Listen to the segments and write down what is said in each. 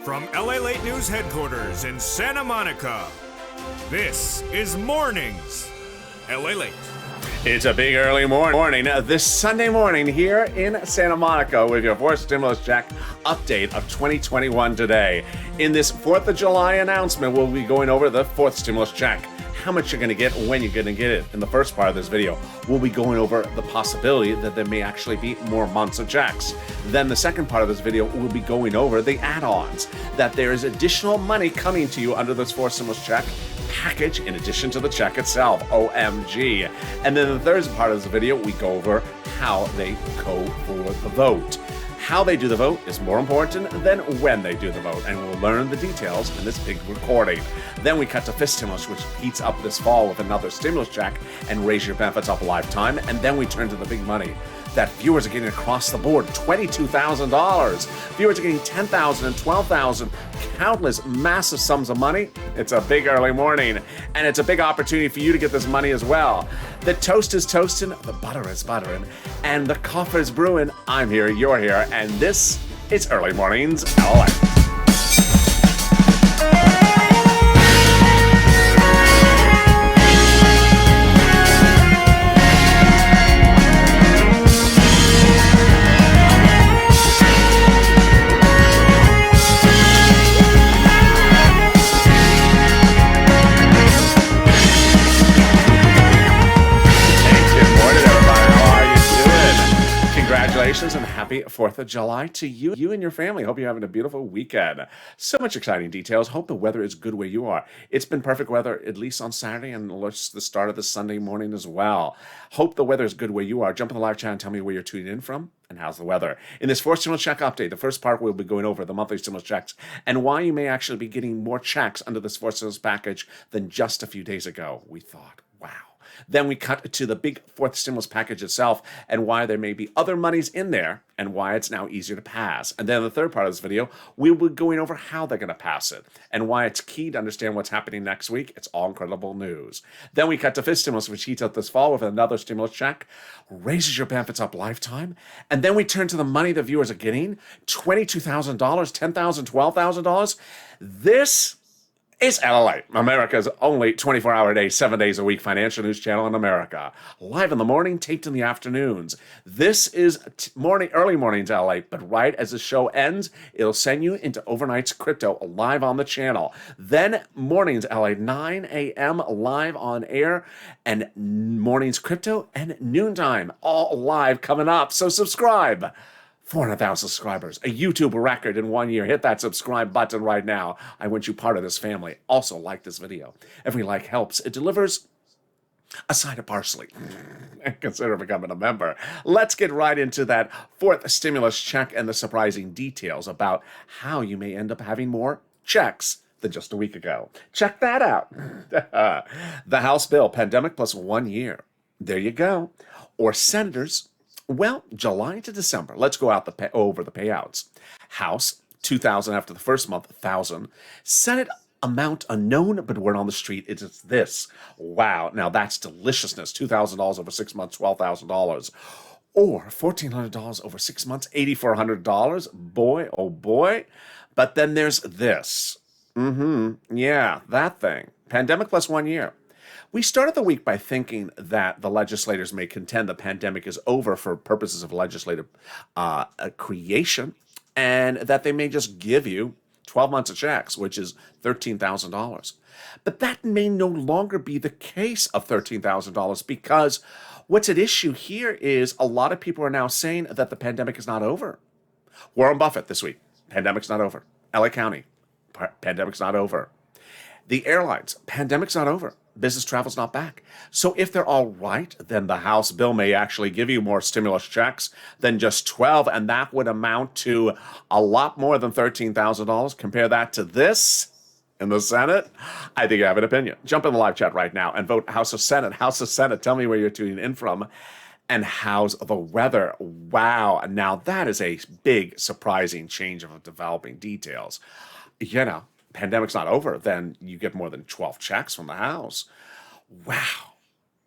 From LALATE News headquarters in Santa Monica, this is Mornings LALATE. It's a big early morning this Sunday morning here in Santa Monica with your fourth stimulus check update of 2021 today. In this 4th of July announcement, we'll be going over the fourth stimulus check, how much you're going to get, when you're going to get it. In the first part of this video, we'll be going over the possibility that there may actually be more months of checks. Then the second part of this video, we'll be going over the add-ons, that there is additional money coming to you under this fourth stimulus check package in addition to the check itself. OMG. And then the third part of this video, we go over how they go for the vote. How they do the vote is more important than when they do the vote, and we'll learn the details in this big recording. Then we cut to fifth stimulus, which heats up this fall with another stimulus check and raise your benefits up a lifetime. And then we turn to the big money that viewers are getting across the board, $22,000. Viewers are getting $10,000 and $12,000, countless massive sums of money. It's a big early morning, and it's a big opportunity for you to get this money as well. The toast is toasting, the butter is buttering, and the coffee is brewing. I'm here, you're here, and this is Early Mornings LALATE. Congratulations and happy 4th of July to you and your family. Hope you're having a beautiful weekend. So much exciting details. Hope the weather is good where you are. It's been perfect weather, at least on Saturday and the start of the Sunday morning as well. Hope the weather is good where you are. Jump in the live chat and tell me where you're tuning in from and how's the weather. In this fourth stimulus check update, the first part we'll be going over the monthly stimulus checks and why you may actually be getting more checks under this fourth stimulus package than just a few days ago. We thought, wow. Then we cut to the big fourth stimulus package itself and why there may be other monies in there and why it's now easier to pass. And then the third part of this video, we will be going over how they're going to pass it and why it's key to understand what's happening next week. It's all incredible news. Then we cut to fifth stimulus, which heats up this fall with another stimulus check, raises your benefits up lifetime. And then we turn to the money the viewers are getting, $22,000, $10,000, $12,000. This is LALATE, America's only 24-hour-a-day, 7 days a week financial news channel in America. Live in the morning, taped in the afternoons. This is early mornings LALATE, but right as the show ends, it'll send you into overnight's crypto live on the channel. Then mornings LALATE, 9 a.m. live on air, and mornings crypto and noontime, all live coming up. So subscribe. 400,000 subscribers, a YouTube record in 1 year. Hit that subscribe button right now. I want you part of this family. Also, like this video. Every like helps. It delivers a side of parsley. And consider becoming a member. Let's get right into that fourth stimulus check and the surprising details about how you may end up having more checks than just a week ago. Check that out. The House bill, pandemic plus 1 year. There you go. Or senators. Well, July to December. Let's go out over the payouts. House, $2,000 after the first month, $1,000. Senate, amount unknown, but word on the street is this. Wow, now that's deliciousness. $2,000 over 6 months, $12,000. Or $1,400 over 6 months, $8,400. Boy, oh boy. But then there's this. Yeah, that thing. Pandemic plus 1 year. We started the week by thinking that the legislators may contend the pandemic is over for purposes of legislative creation, and that they may just give you 12 months of checks, which is $13,000. But that may no longer be the case of $13,000 because what's at issue here is a lot of people are now saying that the pandemic is not over. Warren Buffett this week, pandemic's not over. LA County, pandemic's not over. The airlines, pandemic's not over. Business travel's not back. So if they're all right, then the House bill may actually give you more stimulus checks than just 12, and that would amount to a lot more than $13,000. Compare that to this in the Senate. I think you have an opinion. Jump in the live chat right now and vote House or Senate. House or Senate, tell me where you're tuning in from. And how's the weather? Wow, now that is a big, surprising change of developing details. You know, pandemic's not over, then you get more than 12 checks from the House. Wow.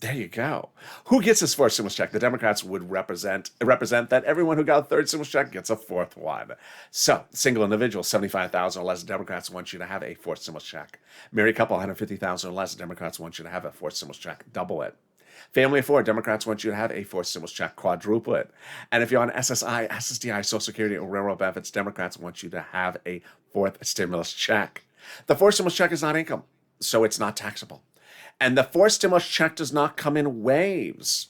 There you go. Who gets this fourth stimulus check? The Democrats would represent that everyone who got a third stimulus check gets a fourth one. So, single individual, 75,000 or less, Democrats want you to have a fourth stimulus check. Married couple, 150,000 or less, Democrats want you to have a fourth stimulus check. Double it. Family of four, Democrats want you to have a fourth stimulus check. Quadruple it. And if you're on SSI, SSDI, Social Security, or railroad benefits, Democrats want you to have a fourth stimulus check. The fourth stimulus check is not income, so it's not taxable. And the fourth stimulus check does not come in waves.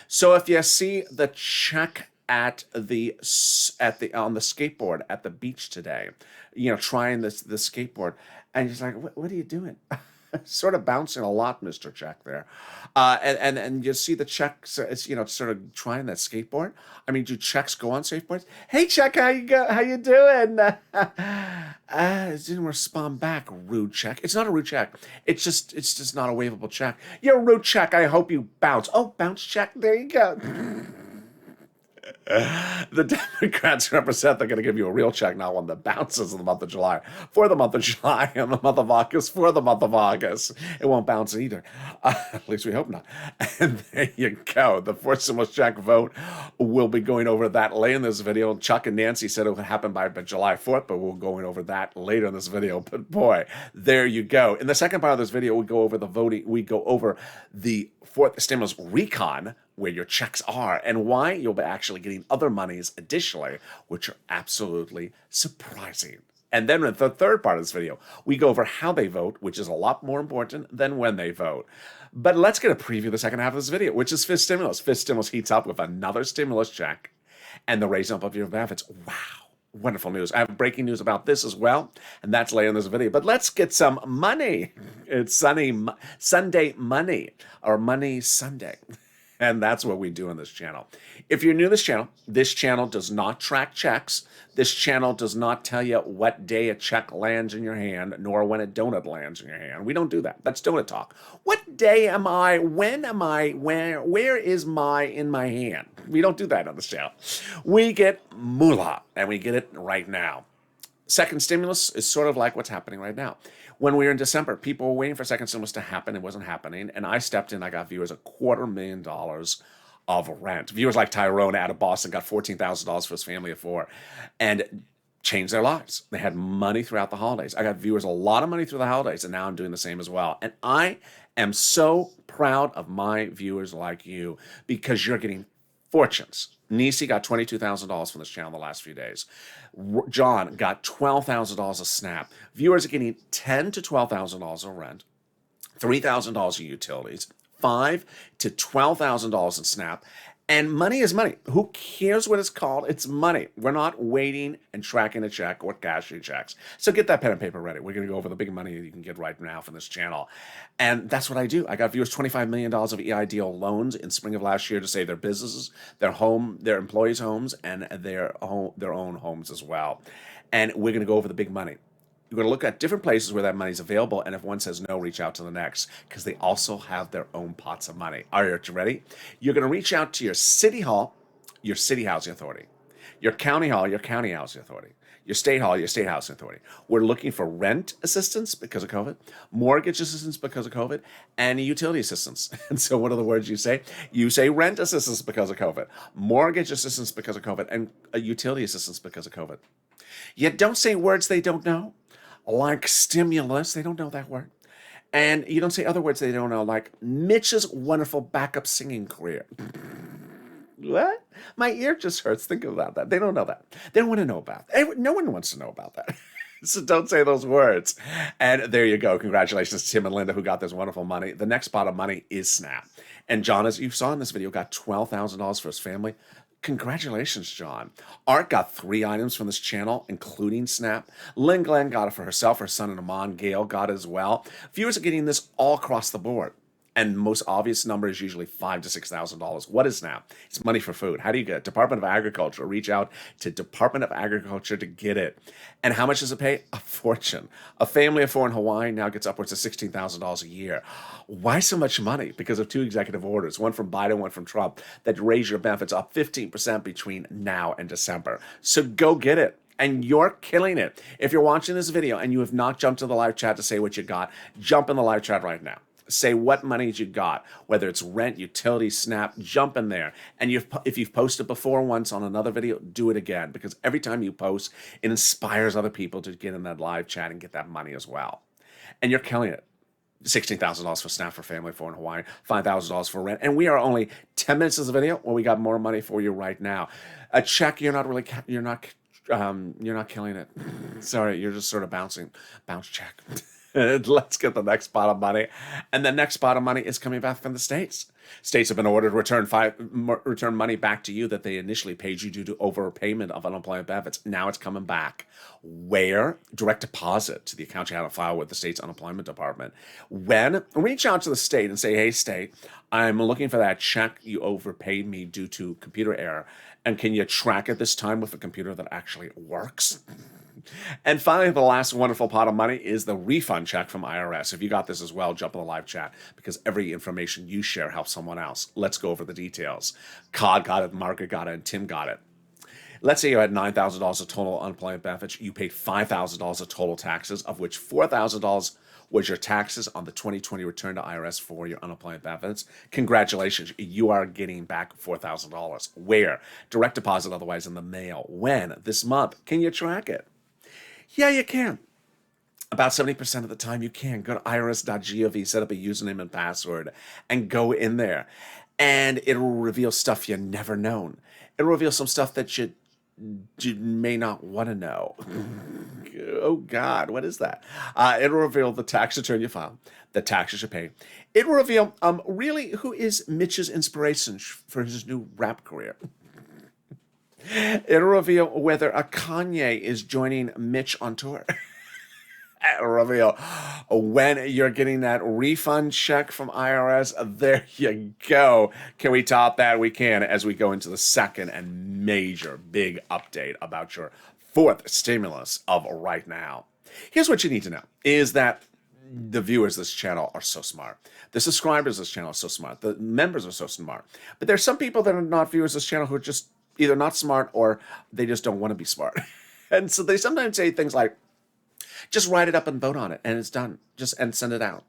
So if you see the check on the skateboard at the beach today, trying the skateboard, and he's like, what are you doing? Sort of bouncing a lot, Mr. Check there. And you see the check, it's, sort of trying that skateboard. I mean, do checks go on skateboards? Hey, check, how you doing? It didn't respond back, rude check. It's not a rude check. It's just not a waivable check. You're a rude check. I hope you bounce. Oh, bounce check. There you go. The Democrats represent they're going to give you a real check, not one that bounces in the month of July. For the month of July and the month of August, for the month of August. It won't bounce either. At least we hope not. And there you go. The fourth stimulus check vote. We'll be going over that later in this video. Chuck and Nancy said it would happen by July 4th, but we'll go over that later in this video. But boy, there you go. In the second part of this video, we go over the voting. We go over the fourth stimulus recon, where your checks are and why you'll be actually getting other monies additionally, which are absolutely surprising. And then in the third part of this video, we go over how they vote, which is a lot more important than when they vote. But let's get a preview of the second half of this video, which is fifth stimulus. Fifth stimulus heats up with another stimulus check and the raising up of your benefits. Wow. Wonderful news. I have breaking news about this as well, and that's later in this video. But let's get some money. It's Sunday money, or Money Sunday. And that's what we do on this channel. If you're new to this channel does not track checks. This channel does not tell you what day a check lands in your hand, nor when a donut lands in your hand. We don't do that. That's donut talk. What day am I? When am I? Where is my in my hand? We don't do that on this channel. We get moolah, and we get it right now. Second stimulus is sort of like what's happening right now. When we were in December, people were waiting for second stimulus to happen. It wasn't happening. And I stepped in. I got viewers $250,000 of rent. Viewers like Tyrone out of Boston got $14,000 for his family of four and changed their lives. They had money throughout the holidays. I got viewers a lot of money through the holidays, and now I'm doing the same as well. And I am so proud of my viewers like you because you're getting fortunes. Nisi got $22,000 from this channel the last few days. John got $12,000 a snap. Viewers are getting $10,000 to $12,000 of rent, $3,000 of utilities, $5,000 to $12,000 in snap. And money is money. Who cares what it's called? It's money. We're not waiting and tracking a check or cashing checks. So get that pen and paper ready. We're going to go over the big money you can get right now from this channel. And that's what I do. I got viewers $25 million of EIDL loans in spring of last year to save their businesses, their home, their employees' homes, and their own homes as well. And we're going to go over the big money. You're going to look at different places where that money is available, and if one says no, reach out to the next, because they also have their own pots of money. Are you ready? You're going to reach out to your city hall, your city housing authority, your county hall, your county housing authority, your state hall, your state housing authority. We're looking for rent assistance because of COVID, mortgage assistance because of COVID, and utility assistance. And so what are the words you say? You say rent assistance because of COVID, mortgage assistance because of COVID, and utility assistance because of COVID. Yet don't say words they don't know. Like stimulus, they don't know that word. And you don't say other words they don't know, like Mitch's wonderful backup singing career. What? My ear just hurts thinking about that. They don't know that. They don't want to know about it. No one wants to know about that. So don't say those words. And there you go. Congratulations to Tim and Linda who got this wonderful money. The next pot of money is SNAP. And John, as you saw in this video, got $12,000 for his family. Congratulations, John. Art got 3 items from this channel, including SNAP. Lynn Glenn got it for herself, her son and Amon. Gail got it as well. Viewers are getting this all across the board. And the most obvious number is usually $5,000 to $6,000. What is SNAP? It's money for food. How do you get it? Department of Agriculture. Reach out to Department of Agriculture to get it. And how much does it pay? A fortune. A family of 4 in Hawaii now gets upwards of $16,000 a year. Why so much money? Because of 2 executive orders, one from Biden, one from Trump, that raise your benefits up 15% between now and December. So go get it. And you're killing it. If you're watching this video and you have not jumped to the live chat to say what you got, jump in the live chat right now. Say what monies you got, whether it's rent, utilities, SNAP, jump in there. And if you've posted before once on another video, do it again, because every time you post, it inspires other people to get in that live chat and get that money as well. And you're killing it. $16,000 for SNAP for family, for in Hawaii, $5,000 for rent. And we are only 10 minutes of the video. Well, we got more money for you right now. A check, you're not killing it. Sorry, you're just sort of bounce check. Let's get the next pot of money. And the next pot of money is coming back from the states. States have been ordered to return money back to you that they initially paid you due to overpayment of unemployment benefits. Now it's coming back. Where? Direct deposit to the account you had on file with the state's unemployment department. When? Reach out to the state and say, hey, state, I'm looking for that check you overpaid me due to computer error. And can you track it this time with a computer that actually works? And finally, the last wonderful pot of money is the refund check from IRS. If you got this as well, jump in the live chat, because every information you share helps someone else. Let's go over the details. Cod got it, Margaret got it, and Tim got it. Let's say you had $9,000 of total unemployment benefits. You paid $5,000 of total taxes, of which $4,000 was your taxes on the 2020 return to IRS for your unemployment benefits. Congratulations, you are getting back $4,000. Where? Direct deposit, otherwise in the mail. When? This month. Can you track it? Yeah, you can. About 70% of the time you can. Go to irs.gov, set up a username and password, and go in there. And it'll reveal stuff you never known. It'll reveal some stuff that you may not want to know. Oh, God, what is that? It'll reveal the tax return you filed, the taxes you pay. It will reveal, really, who is Mitch's inspiration for his new rap career. It'll reveal whether a Kanye is joining Mitch on tour. It'll reveal when you're getting that refund check from IRS. There you go. Can we top that? We can, as we go into the second and major big update about your fourth stimulus of right now. Here's what you need to know, is that the viewers of this channel are so smart. The subscribers of this channel are so smart. The members are so smart. But there's some people that are not viewers of this channel who are just either not smart or they just don't want to be smart. And so they sometimes say things like, just write it up and vote on it, and it's done. And send it out.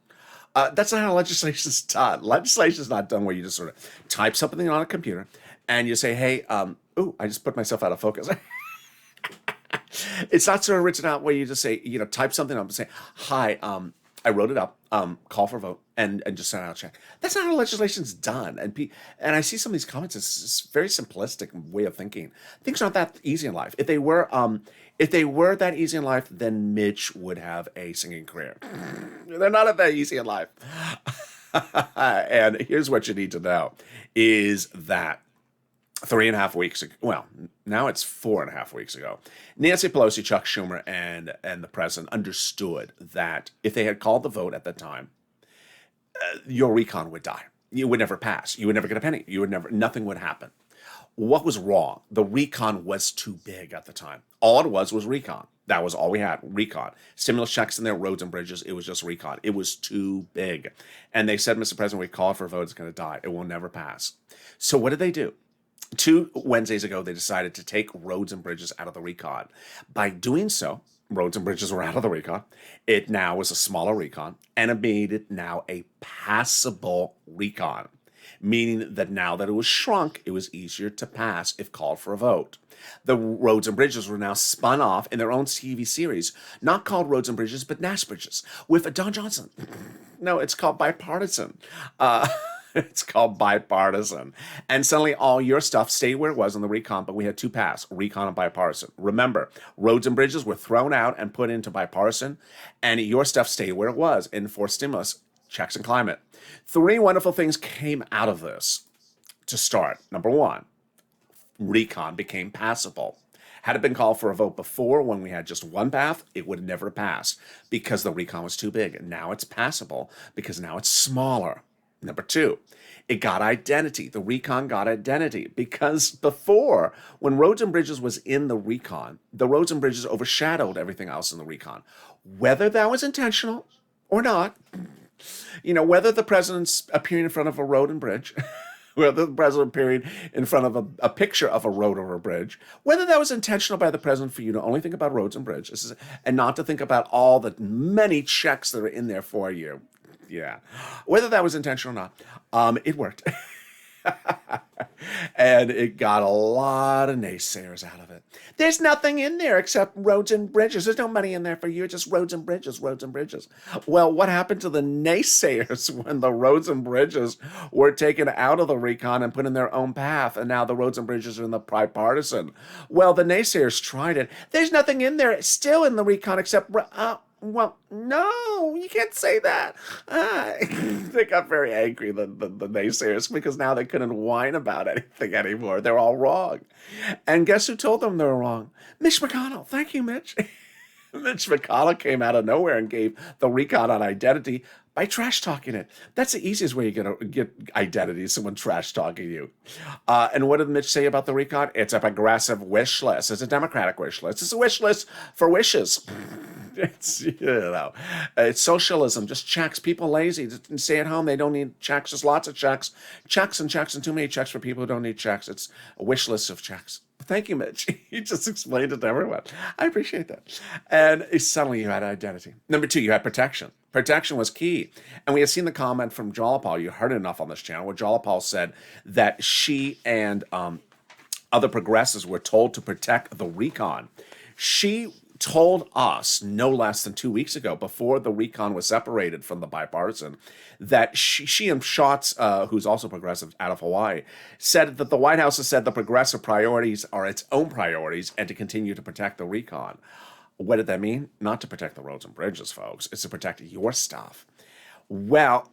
That's not how legislation's done. Legislation's not done where you just sort of type something on a computer and you say, hey, I just put myself out of focus. It's not sort of written out where you just say, type something up and say, hi, I wrote it up, call for a vote, and just send out a check. That's not how legislation's done. And I see some of these comments, it's very simplistic way of thinking. Things aren't that easy in life. If they were that easy in life, then Mitch would have a singing career. They're not that easy in life. And here's what you need to know, is that 3.5 weeks ago, well, now it's 4.5 weeks ago, Nancy Pelosi, Chuck Schumer, and the president understood that if they had called the vote at the time, your recon would die. You would never pass. You would never get a penny. Nothing would happen. What was wrong? The recon was too big at the time. All it was recon. That was all we had, recon. Stimulus checks in there, roads and bridges, it was just recon. It was too big. And they said, Mr. President, we called for a vote, it's going to die. It will never pass. So what did they do? 2 Wednesdays ago, they decided to take roads and bridges out of the recon. By doing so, roads and bridges were out of the recon. It now was a smaller recon, and it made it now a passable recon, meaning that now that it was shrunk, it was easier to pass if called for a vote. The roads and bridges were now spun off in their own TV series, not called Roads and Bridges, but Nash Bridges, with Don Johnson. No, it's called Bipartisan. It's called Bipartisan. And suddenly all your stuff stayed where it was in the recon, but we had 2 paths, recon and bipartisan. Remember, roads and bridges were thrown out and put into bipartisan, and your stuff stayed where it was in for stimulus, checks, and climate. 3 wonderful things came out of this to start. Number 1, recon became passable. Had it been called for a vote before, when we had just 1 path, it would have never passed because the recon was too big. Now it's passable because now it's smaller. Number 2, it got identity. The recon got identity because before, when roads and bridges was in the recon, the roads and bridges overshadowed everything else in the recon. Whether that was intentional or not, whether the president's appearing in front of a road and bridge, whether the president appearing in front of a picture of a road or a bridge, whether that was intentional by the president for you to only think about roads and bridges and not to think about all the many checks that are in there for you. Yeah. Whether that was intentional or not, it worked. And it got a lot of naysayers out of it. There's nothing in there except roads and bridges. There's no money in there for you, just roads and bridges, roads and bridges. Well, what happened to the naysayers when the roads and bridges were taken out of the recon and put in their own path, and now the roads and bridges are in the bipartisan? Well, the naysayers tried it. There's nothing in there still in the recon except... well, no, you can't say that. They got very angry, the naysayers, because now they couldn't whine about anything anymore. They're all wrong. And guess who told them they were wrong? Mitch McConnell. Thank you, Mitch. Mitch McConnell came out of nowhere and gave the recon on identity by trash talking it. That's the easiest way you're going to get identity, someone trash talking you. And what did Mitch say about the recon? It's a progressive wish list. It's a Democratic wish list. It's a wish list for wishes. It's socialism, just checks. People lazy, just stay at home. They don't need checks. Just lots of checks. Checks and too many checks for people who don't need checks. It's a wish list of checks. Thank you, Mitch. You just explained it to everyone. I appreciate that. And suddenly you had identity. Number 2, you had protection. Protection was key. And we had seen the comment from Jalapal. You heard it enough on this channel where Jalapal said that she and other progressives were told to protect the recon. She told us no less than 2 weeks ago, before the recon was separated from the bipartisan, that she and Schatz, who's also progressive out of Hawaii, said that the White House has said the progressive priorities are its own priorities and to continue to protect the recon. What did that mean? Not to protect the roads and bridges, folks. It's to protect your stuff. Well,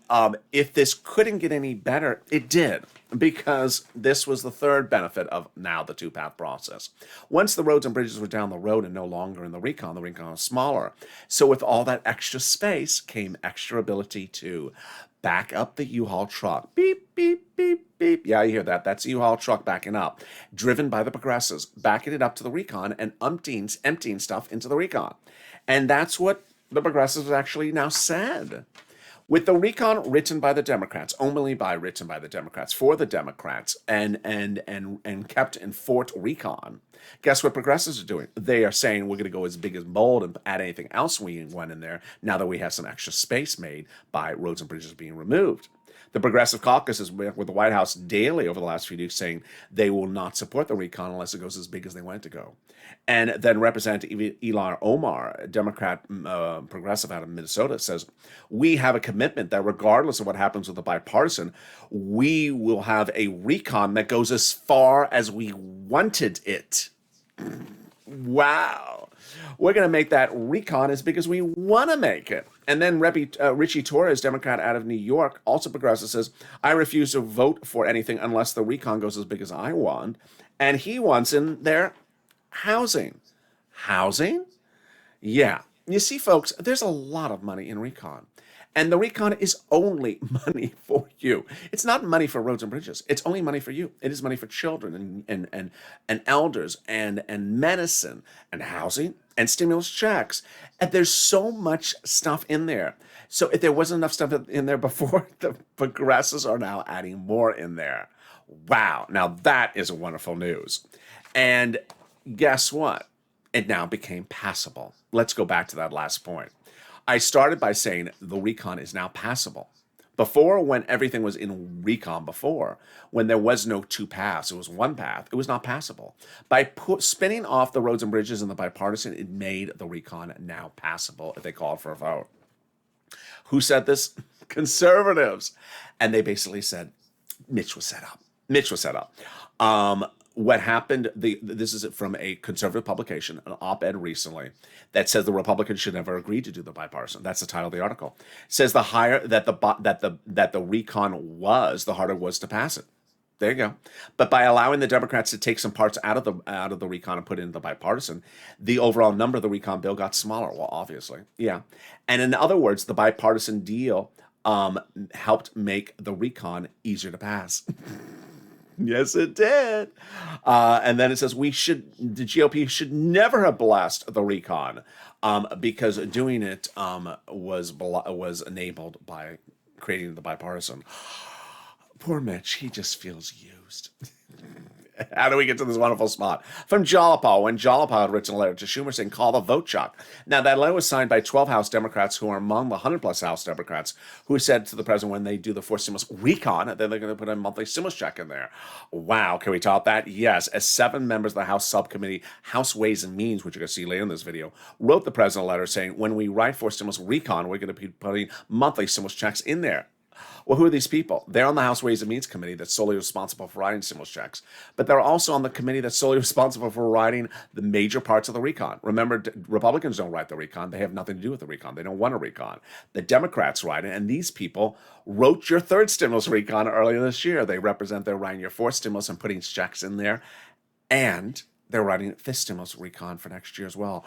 if this couldn't get any better, it did, because this was the third benefit of now the two-path process. Once the roads and bridges were down the road and no longer in the recon was smaller. So with all that extra space came extra ability to back up the U-Haul truck. Beep, beep, beep, beep. Yeah, you hear that. That's the U-Haul truck backing up, driven by the progressives, backing it up to the recon and emptying stuff into the recon. And that's what the progressives actually now said. With the recon written by the Democrats, written by the Democrats, for the Democrats, and kept in Fort Recon, guess what progressives are doing? They are saying we're going to go as big as bold and add anything else we want in there now that we have some extra space made by roads and bridges being removed. The Progressive Caucus is with the White House daily over the last few weeks saying they will not support the recon unless it goes as big as they want it to go. And then Representative Ilhan Omar, a Democrat progressive out of Minnesota, says, we have a commitment that regardless of what happens with the bipartisan, we will have a recon that goes as far as we wanted it. Wow. We're going to make that recon as big as we want to make it. And then Richie Torres, Democrat out of New York, also progressive, says, I refuse to vote for anything unless the recon goes as big as I want. And he wants in there housing. Housing? Yeah. You see, folks, there's a lot of money in recon. And the recon is only money for you. It's not money for roads and bridges. It's only money for you. It is money for children and elders and medicine and housing and stimulus checks. And there's so much stuff in there. So if there wasn't enough stuff in there before, the progressives are now adding more in there. Wow. Now that is wonderful news. And guess what? It now became passable. Let's go back to that last point. I started by saying the recon is now passable. Before, when everything was in recon when there was no two paths, it was one path, it was not passable. By spinning off the roads and bridges and the bipartisan, it made the recon now passable if they called for a vote. Who said this? Conservatives. And they basically said, Mitch was set up. Mitch was set up. What happened, this is from a conservative publication, an op-ed recently, that says the Republicans should never agree to do the bipartisan. That's the title of the article. It says the higher that the recon was, the harder it was to pass it. There you go. But by allowing the Democrats to take some parts out of the recon and put it into the bipartisan, the overall number of the recon bill got smaller. Well, obviously, yeah. And in other words, the bipartisan deal helped make the recon easier to pass. Yes, it did. And then it says the GOP should never have blessed the recon because doing it was enabled by creating the bipartisan. Poor Mitch, he just feels used. How do we get to this wonderful spot? From Jalapa, when Jalapa had written a letter to Schumer saying, call the vote shock. Now, that letter was signed by 12 House Democrats who are among the 100-plus House Democrats who said to the president when they do the forced stimulus recon, then they're going to put a monthly stimulus check in there. Wow, can we top that? Yes, as 7 members of the House subcommittee, House Ways and Means, which you're going to see later in this video, wrote the president a letter saying, when we write forced stimulus recon, we're going to be putting monthly stimulus checks in there. Well, who are these people? They're on the House Ways and Means Committee that's solely responsible for writing stimulus checks. But they're also on the committee that's solely responsible for writing the major parts of the recon. Remember, Republicans don't write the recon. They have nothing to do with the recon. They don't want a recon. The Democrats write it, and these people wrote your third stimulus recon earlier this year. They represent, they're writing your fourth stimulus and putting checks in there. And they're writing fifth stimulus recon for next year as well.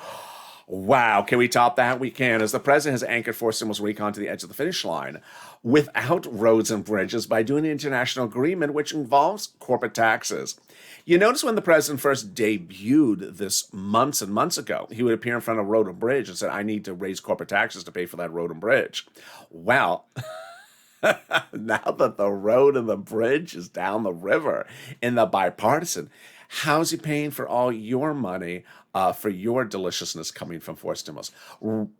Wow, can we top that? We can, as the president has anchored forced stimulus recon to the edge of the finish line without roads and bridges by doing an international agreement which involves corporate taxes. You notice when the president first debuted this months and months ago, he would appear in front of road and bridge and said, I need to raise corporate taxes to pay for that road and bridge. Well, now that the road and the bridge is down the river in the bipartisan, how's he paying for all your money for your deliciousness coming from forced stimulus?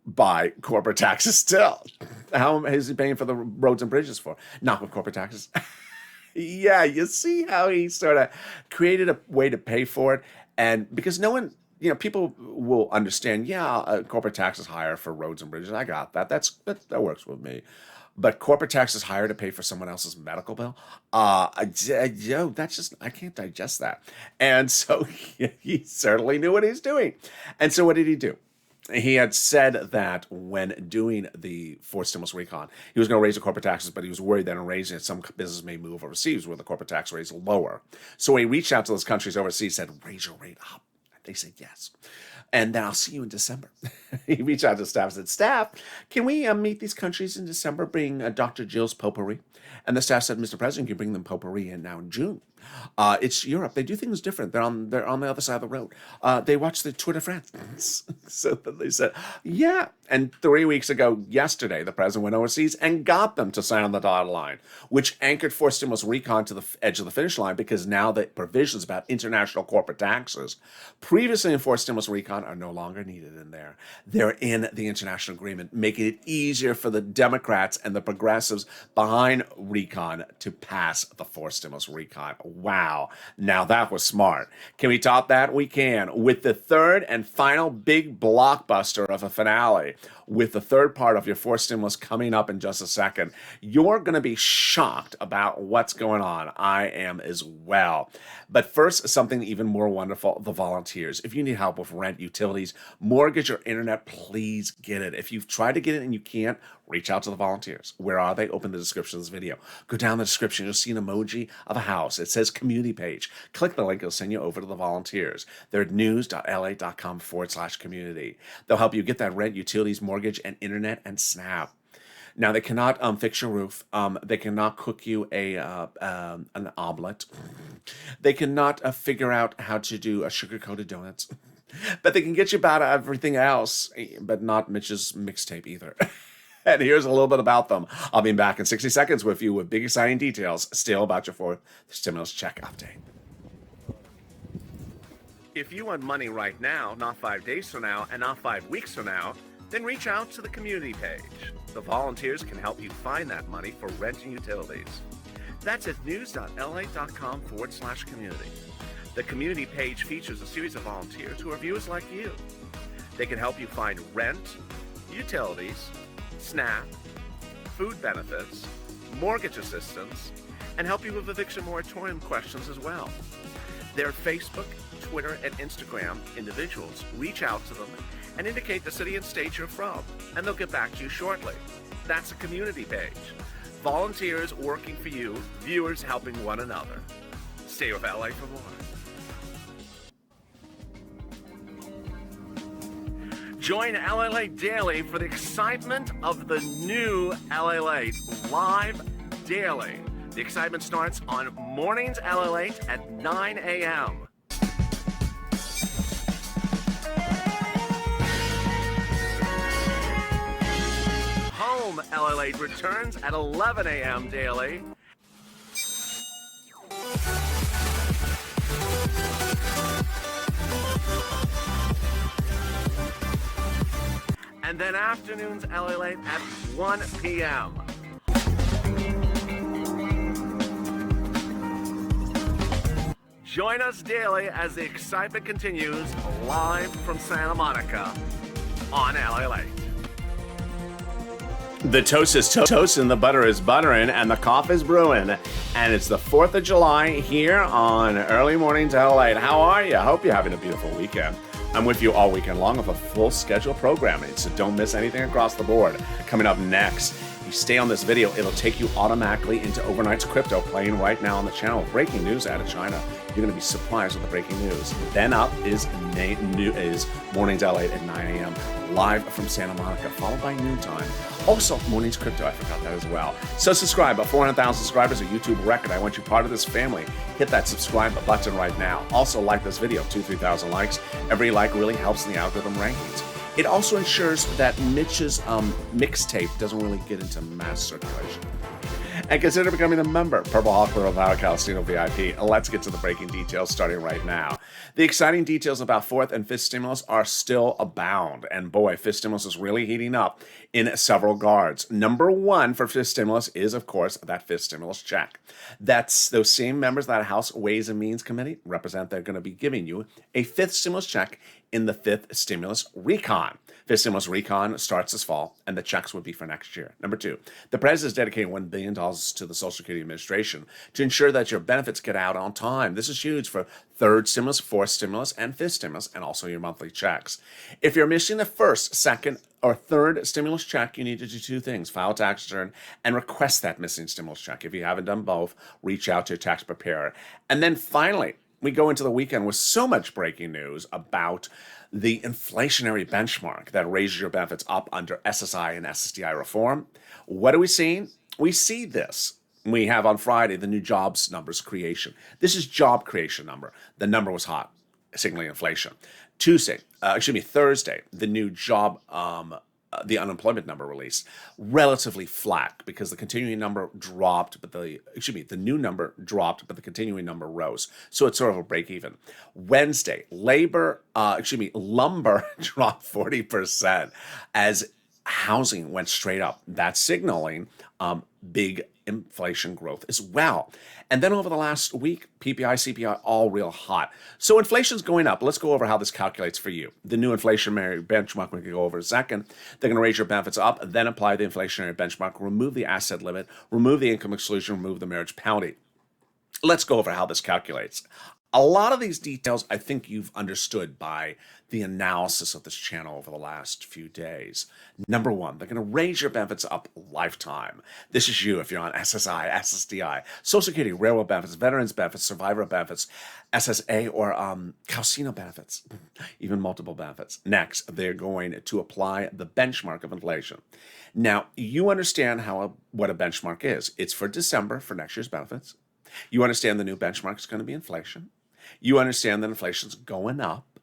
By corporate taxes still. How is he paying for the roads and bridges for? Not with corporate taxes. Yeah, you see how he sort of created a way to pay for it. And because no one, people will understand, corporate tax is higher for roads and bridges. I got that. That works with me. But corporate tax is higher to pay for someone else's medical bill. That's just, I can't digest that. And so he certainly knew what he's doing. And so what did he do? He had said that when doing the forced stimulus recon, he was going to raise the corporate taxes, but he was worried that in raising it, some business may move overseas where the corporate tax rate is lower. So he reached out to those countries overseas, said, raise your rate up. They said yes. And then I'll see you in December. He reached out to staff and said, staff, can we meet these countries in December, bring Dr. Jill's potpourri? And the staff said, Mr. President, you bring them potpourri in now in June. It's Europe. They do things different. They're on the other side of the road. They watch the Tour de France. So they said, yeah. And 3 weeks ago, yesterday, the president went overseas and got them to sign on the dotted line, which anchored forced stimulus recon to the edge of the finish line because now the provisions about international corporate taxes previously enforced stimulus recon are no longer needed in there. They're in the international agreement, making it easier for the Democrats and the progressives behind recon to pass the forced stimulus recon. Wow. Now that was smart. Can we top that? We can. With the third and final big blockbuster of a finale, with the third part of your forced stimulus coming up in just a second, you're going to be shocked about what's going on. I am as well. But first, something even more wonderful, the volunteers. If you need help with rent, utilities, mortgage, or internet, please get it. If you've tried to get it and you can't, reach out to the volunteers. Where are they? Open the description of this video. Go down the description. You'll see an emoji of a house. It says community page. Click the link. It'll send you over to the volunteers. They're at news.la.com/community. They'll help you get that rent, utilities, mortgage, and internet and SNAP. Now, they cannot fix your roof. They cannot cook you an omelet. They cannot figure out how to do a sugar-coated donuts. But they can get you about everything else, but not Mitch's mixtape either. And here's a little bit about them. I'll be back in 60 seconds with you with big exciting details still about your fourth stimulus check update. If you want money right now, not 5 days from now, and not 5 weeks from now, then reach out to the community page. The volunteers can help you find that money for rent and utilities. That's at news.la.com/community. The community page features a series of volunteers who are viewers like you. They can help you find rent, utilities, SNAP, food benefits, mortgage assistance, and help you with eviction moratorium questions as well. Their Facebook, Twitter, and Instagram individuals reach out to them and indicate the city and state you're from, and they'll get back to you shortly. That's a community page. Volunteers working for you, viewers helping one another. Stay with LA for more. Join LALATE Daily for the excitement of the new LALATE live daily. The excitement starts on mornings LALATE at 9 a.m. Home LALATE returns at 11 a.m. daily. and then afternoons LALATE at 1 p.m. Join us daily as the excitement continues live from Santa Monica on LALATE. The toast is toasting, the butter is buttering, and the coffee is brewing. And it's the 4th of July here on Early Mornings LALATE. How are you? I hope you're having a beautiful weekend. I'm with you all weekend long with a full schedule programming, so don't miss anything across the board. Coming up next, you stay on this video, it'll take you automatically into Overnight's Crypto playing right now on the channel. Breaking news out of China. You're going to be surprised with the breaking news. Then up is Mornings LALATE at 9 a.m. live from Santa Monica, followed by noontime. Also, Mornings Crypto, I forgot that as well. So subscribe. At 400,000 subscribers, a YouTube record. I want you part of this family. Hit that subscribe button right now. Also, like this video, 2,000-3,000 likes. Every like really helps in the algorithm rankings. It also ensures that Mitch's mixtape doesn't really get into mass circulation. And consider becoming a member. Purple Hawk Little Valley Calcino VIP. Let's get to the breaking details starting right now. The exciting details about fourth and fifth stimulus are still abound. And boy, fifth stimulus is really heating up in several regards. Number one for fifth stimulus is, of course, that fifth stimulus check. That's those same members of that House Ways and Means Committee represent. They're going to be giving you a fifth stimulus check in the fifth stimulus recon. Fifth stimulus recon starts this fall, and the checks would be for next year. Number two, the president is dedicating $1 billion to the Social Security Administration to ensure that your benefits get out on time. This is huge for third stimulus, fourth stimulus, and fifth stimulus, and also your monthly checks. If you're missing the first, second, or third stimulus check, you need to do two things: file a tax return and request that missing stimulus check. If you haven't done both, reach out to your tax preparer. And then finally, we go into the weekend with so much breaking news about the inflationary benchmark that raises your benefits up under SSI and SSDI reform. What are we seeing? We see this. We have on Friday the new jobs numbers creation. This is job creation number. The number was hot, signaling inflation. Thursday, the new job the unemployment number released, relatively flat because the continuing number dropped, but the new number dropped, but the continuing number rose. So it's sort of a break even. Wednesday, lumber dropped 40% as housing went straight up. That's signaling big inflation growth as well. And then over the last week, PPI, CPI, all real hot. So inflation's going up. Let's go over how this calculates for you. The new inflationary benchmark we can go over in a second. They're going to raise your benefits up, then apply the inflationary benchmark, remove the asset limit, remove the income exclusion, remove the marriage penalty. Let's go over how this calculates. A lot of these details I think you've understood by the analysis of this channel over the last few days. Number one, they're going to raise your benefits up lifetime. This is you if you're on SSI, SSDI, Social Security, railroad benefits, veterans benefits, survivor benefits, SSA, or Calcino benefits, even multiple benefits. Next, they're going to apply the benchmark of inflation. Now, you understand what a benchmark is. It's for December for next year's benefits. You understand the new benchmark is going to be inflation. You understand that inflation's going up,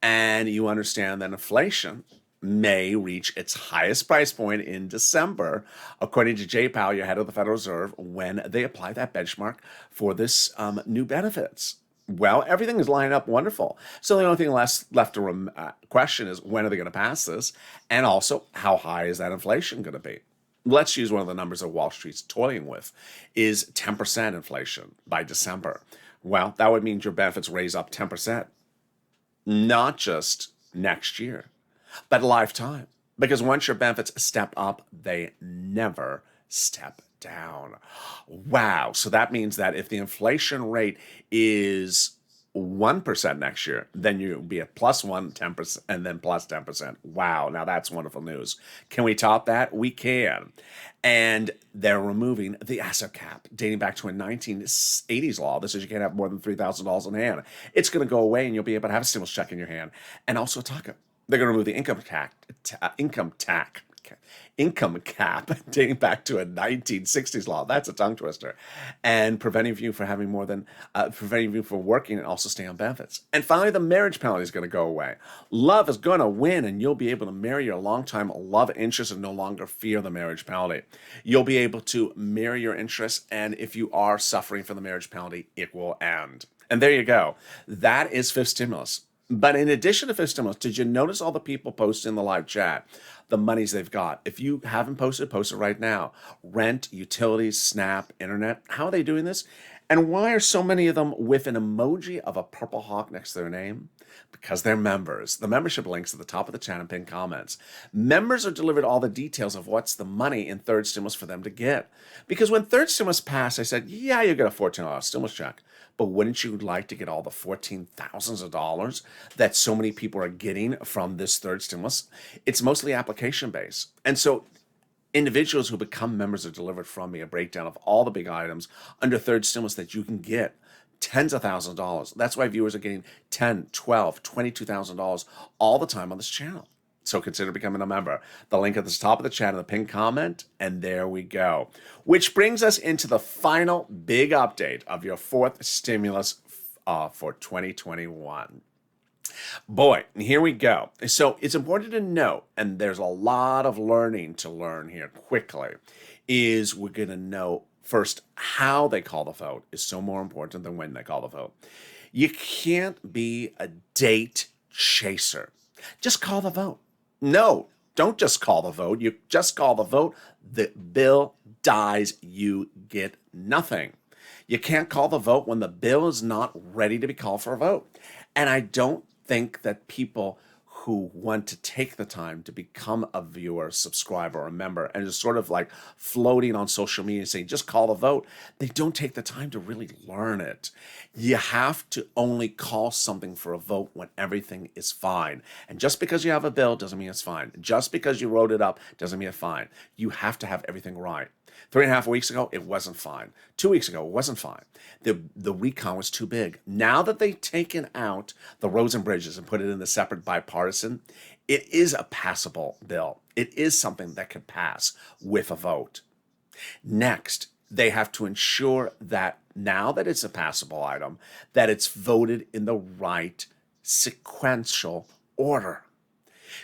and you understand that inflation may reach its highest price point in December, according to Jay Powell, your head of the Federal Reserve, when they apply that benchmark for this new benefits. Well, everything is lining up wonderful. So the only thing left to question is, when are they going to pass this? And also, how high is that inflation going to be? Let's use one of the numbers that Wall Street's toiling with, is 10% inflation by December. Well, that would mean your benefits raise up 10%, not just next year, but lifetime. Because once your benefits step up, they never step down. Wow. So that means that if the inflation rate is 1% next year, then you'll be at plus 10%, and then plus 10%. Wow, now that's wonderful news. Can we top that? We can. And they're removing the asset cap, dating back to a 1980s law. This is, you can't have more than $3,000 in hand. It's going to go away, and you'll be able to have a stimulus check in your hand. And also a TACA. They're going to remove the income cap dating back to a 1960s law. That's a tongue twister. And preventing you from working and also staying on benefits. And finally, the marriage penalty is going to go away. Love is going to win, and you'll be able to marry your longtime love interest and no longer fear the marriage penalty. You'll be able to marry your interest, and if you are suffering from the marriage penalty, it will end. And there you go. That is fifth stimulus. But in addition to food stimulus, did you notice all the people posting in the live chat the monies they've got? If you haven't posted, post it right now. Rent, utilities, SNAP, internet. How are they doing this? And why are so many of them with an emoji of a purple hawk next to their name? Because they're members. The membership links at the top of the chat and pinned comments. Members are delivered all the details of what's the money in third stimulus for them to get. Because when third stimulus passed, I said, yeah, you get a $14 stimulus check. But wouldn't you like to get all the $14,000 that so many people are getting from this third stimulus? It's mostly application based. And so individuals who become members are delivered from me a breakdown of all the big items under third stimulus that you can get. Tens of thousands of dollars. That's why viewers are getting $10, $12, $22,000 all the time on this channel. So consider becoming a member. The link at the top of the chat and the pinned comment, and there we go. Which brings us into the final big update of your fourth stimulus for 2021. Boy, here we go. So it's important to note, and there's a lot of learning to learn here quickly, is we're going to know first how they call the vote is so more important than when they call the vote. You can't be a date chaser. Just call the vote. No, don't just call the vote. You just call the vote. The bill dies. You get nothing. You can't call the vote when the bill is not ready to be called for a vote. And I don't think that people who want to take the time to become a viewer, subscriber, or member, and just sort of like floating on social media saying, just call the vote, they don't take the time to really learn it. You have to only call something for a vote when everything is fine. And just because you have a bill doesn't mean it's fine. Just because you wrote it up doesn't mean it's fine. You have to have everything right. 3.5 weeks ago, it wasn't fine. 2 weeks ago, it wasn't fine. The recon was too big. Now that they've taken out the roads and bridges and put it in the separate bipartisan, it is a passable bill. It is something that can pass with a vote. Next, they have to ensure that now that it's a passable item, that it's voted in the right sequential order.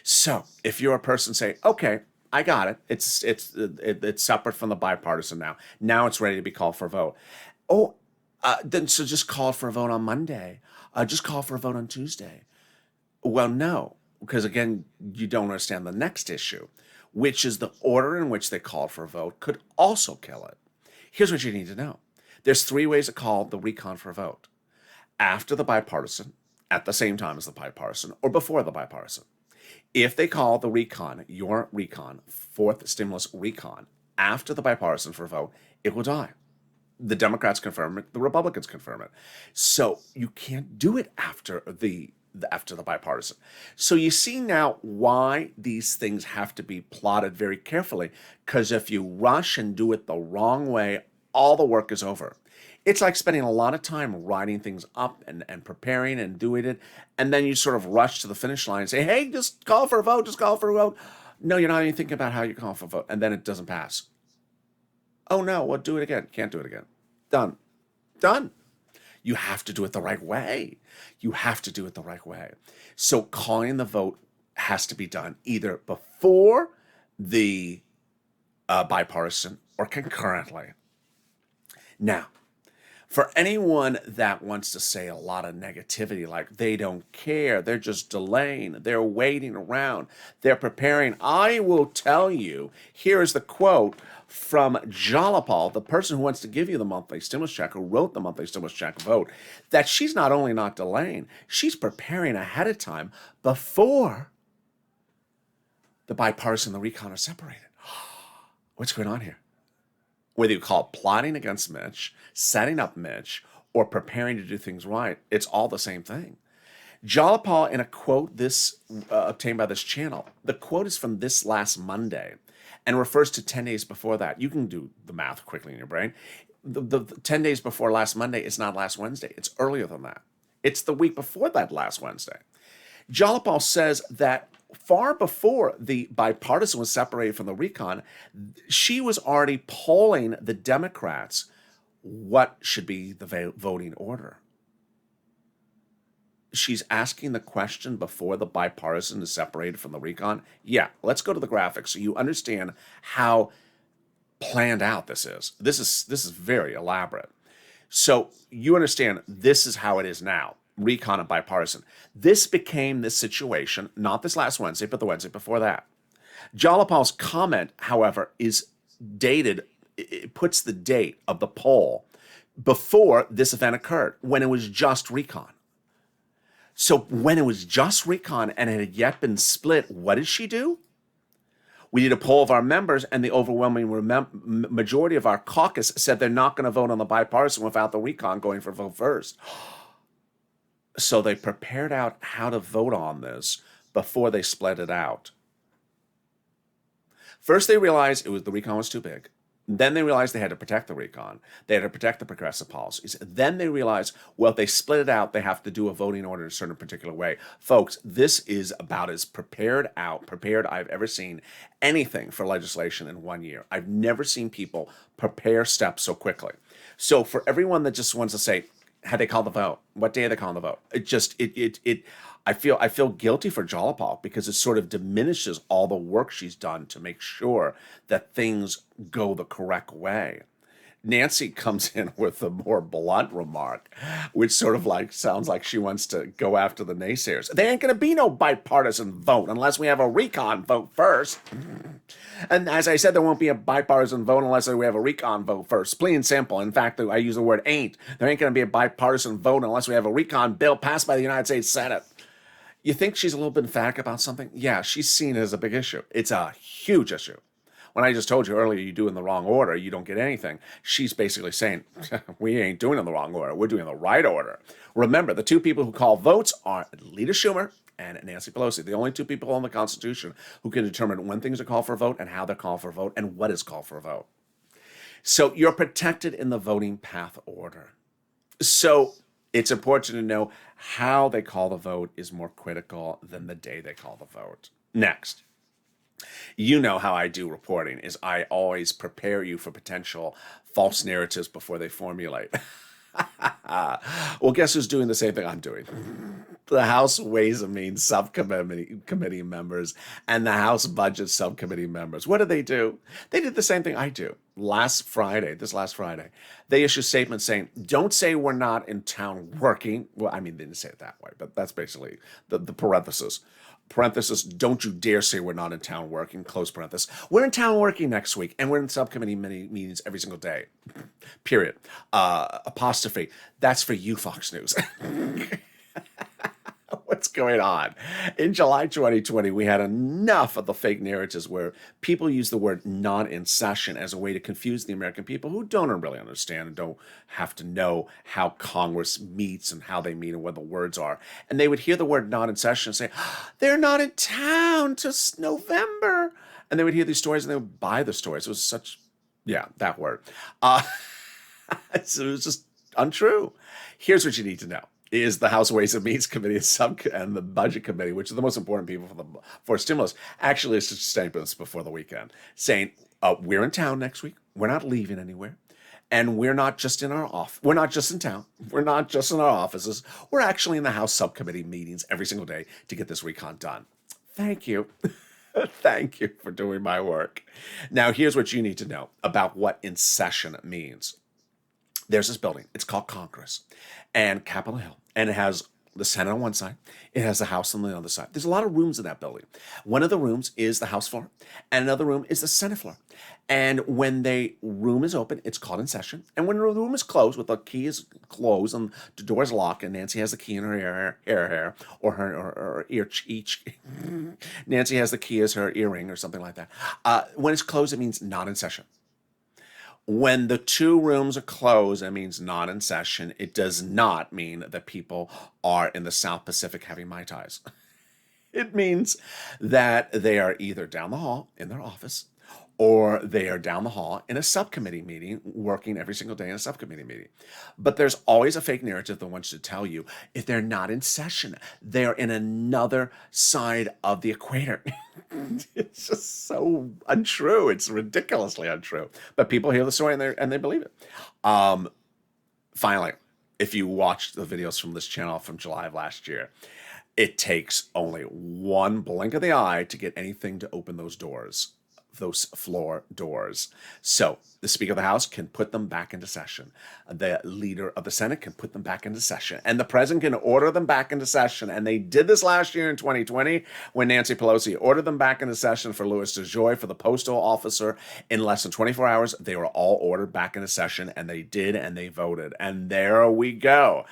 So if you're a person say, okay, I got it. It's separate from the bipartisan now. Now it's ready to be called for a vote. Oh, then so just call for a vote on Monday. Just call for a vote on Tuesday. Well, no, because again, you don't understand the next issue, which is the order in which they called for a vote could also kill it. Here's what you need to know. There's 3 ways to call the recon for a vote. After the bipartisan, at the same time as the bipartisan, or before the bipartisan. If they call the recon, your recon, fourth stimulus recon, after the bipartisan for a vote, it will die. The Democrats confirm it, the Republicans confirm it. So you can't do it after the bipartisan. So you see now why these things have to be plotted very carefully, because if you rush and do it the wrong way, all the work is over. It's like spending a lot of time writing things up and preparing and doing it, and then you sort of rush to the finish line and say, hey, just call for a vote, just call for a vote. No, you're not even thinking about how you call for a vote, and then it doesn't pass. Oh no, well, do it again. Can't do it again. Done. Done. You have to do it the right way. You have to do it the right way. So calling the vote has to be done either before the bipartisan or concurrently. Now, for anyone that wants to say a lot of negativity, like they don't care, they're just delaying, they're waiting around, they're preparing, I will tell you, here is the quote from Jalapal, the person who wants to give you the monthly stimulus check, who wrote the monthly stimulus check vote, that she's not only not delaying, she's preparing ahead of time before the bipartisan and the recon are separated. What's going on here? Whether you call it plotting against Mitch, setting up Mitch, or preparing to do things right, it's all the same thing. Jalapal, in a quote this obtained by this channel, the quote is from this last Monday and refers to 10 days before that. You can do the math quickly in your brain. The 10 days before last Monday is not last Wednesday. It's earlier than that. It's the week before that last Wednesday. Jalapal says that far before the bipartisan was separated from the recon, she was already polling the Democrats what should be the voting order. She's asking the question before the bipartisan is separated from the recon. Yeah, let's go to the graphics so you understand how planned out this is. This is very elaborate. So you understand this is how it is now. recon and bipartisan. This became this situation, not this last Wednesday, but the Wednesday before that. Jolapal's comment, however, is dated, it puts the date of the poll before this event occurred, when it was just recon. So when it was just recon and it had yet been split, what did she do? We did a poll of our members, and the overwhelming majority of our caucus said they're not going to vote on the bipartisan without the recon going for vote first. So they prepared out how to vote on this before they split it out. First, they realized the recon was too big. Then they realized they had to protect the recon. They had to protect the progressive policies. Then they realized, well, if they split it out, they have to do a voting order in a certain particular way. Folks, this is about as prepared I've ever seen anything for legislation in 1 year. I've never seen people prepare steps so quickly. So for everyone that just wants to say, had they called the vote? What day are they calling the vote? I feel guilty for Jolapal because it sort of diminishes all the work she's done to make sure that things go the correct way. Nancy comes in with a more blunt remark, which sort of like sounds like she wants to go after the naysayers. There ain't going to be no bipartisan vote unless we have a recon vote first. And as I said, there won't be a bipartisan vote unless we have a recon vote first. Plain and simple. In fact, I use the word ain't. There ain't going to be a bipartisan vote unless we have a recon bill passed by the United States Senate. You think she's a little bit emphatic about something? Yeah, she's seen it as a big issue. It's a huge issue. When I just told you earlier, you do in the wrong order, you don't get anything. She's basically saying, we ain't doing it in the wrong order. We're doing it in the right order. Remember, the two people who call votes are Lita Schumer and Nancy Pelosi, the only two people in the Constitution who can determine when things are called for a vote and how they're called for a vote and what is called for a vote. So you're protected in the voting path order. So it's important to know how they call the vote is more critical than the day they call the vote. Next. You know how I do reporting is I always prepare you for potential false narratives before they formulate. Well, guess who's doing the same thing I'm doing? The House Ways and Means Subcommittee members and the House Budget Subcommittee members. What did they do? They did the same thing I do. This last Friday, they issued statements saying, don't say we're not in town working. Well, I mean, they didn't say it that way, but that's basically the parenthesis. Parenthesis, don't you dare say we're not in town working, close parenthesis. We're in town working next week, and we're in subcommittee meetings every single day. Period. Apostrophe. That's for you, Fox News. What's going on? In July 2020, we had enough of the fake narratives where people use the word not in session as a way to confuse the American people who don't really understand and don't have to know how Congress meets and how they meet and what the words are. And they would hear the word not in session and say, they're not in town till November. And they would hear these stories and they would buy the stories. It was that word. So it was just untrue. Here's what you need to know. Is the House Ways and Means Committee and the Budget Committee, which are the most important people for stimulus, actually issued statements before the weekend saying, we're in town next week. We're not leaving anywhere. And we're not just in our office. We're not just in town. We're not just in our offices. We're actually in the House subcommittee meetings every single day to get this recon done. Thank you. Thank you for doing my work. Now, here's what you need to know about what in session means. There's this building. It's called Congress and Capitol Hill. And it has the Senate on one side. It has the House on the other side. There's a lot of rooms in that building. One of the rooms is the House floor, and another room is the Senate floor. And when the room is open, it's called in session. And when the room is closed, with the key is closed and the door is locked, and Nancy has the key in her hair or her ear each. Nancy has the key as her earring or something like that. When it's closed, it means not in session. When the two rooms are closed, it means not in session. It does not mean that people are in the South Pacific having Mai Tais. It means that they are either down the hall in their office or they are down the hall in a subcommittee meeting, working every single day in a subcommittee meeting. But there's always a fake narrative that wants to tell you if they're not in session, they're in another side of the equator. It's just so untrue. It's ridiculously untrue. But people hear the story and they believe it. Finally, if you watched the videos from this channel from July of last year, it takes only one blink of the eye to get anything to open those doors. those floor doors. So the Speaker of the House can put them back into session. The leader of the Senate can put them back into session. And the president can order them back into session. And they did this last year in 2020 when Nancy Pelosi ordered them back into session for Louis DeJoy, for the postal officer. In less than 24 hours, they were all ordered back into session, and they did, and they voted. And there we go.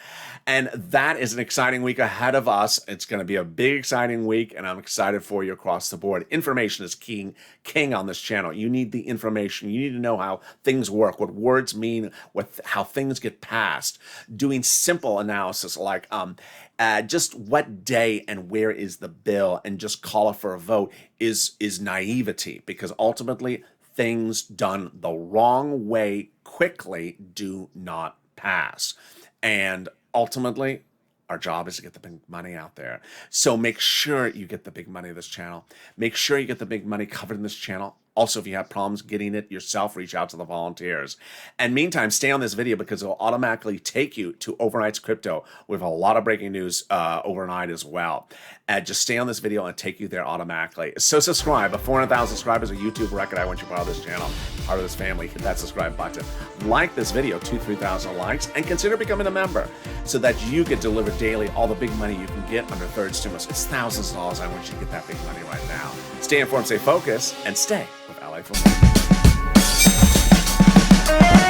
And that is an exciting week ahead of us. It's going to be a big, exciting week, and I'm excited for you across the board. Information is king on this channel. You need the information. You need to know how things work, what words mean, how things get passed. Doing simple analysis like just what day and where is the bill, and just call it for a vote is naivety, because ultimately things done the wrong way quickly do not pass. And ultimately, our job is to get the big money out there. So make sure you get the big money of this channel. Make sure you get the big money covered in this channel. Also, if you have problems getting it yourself, reach out to the volunteers. And meantime, stay on this video because it will automatically take you to Overnight's Crypto. We have a lot of breaking news overnight as well. Just stay on this video and take you there automatically. So subscribe. 400,000 subscribers, a YouTube record. I want you part of this channel, part of this family. Hit that subscribe button. Like this video, 3,000 likes, and consider becoming a member so that you get delivered daily all the big money you can get under third stimulus. It's thousands of dollars. I want you to get that big money right now. Stay informed, stay focused, and stay with LA for more.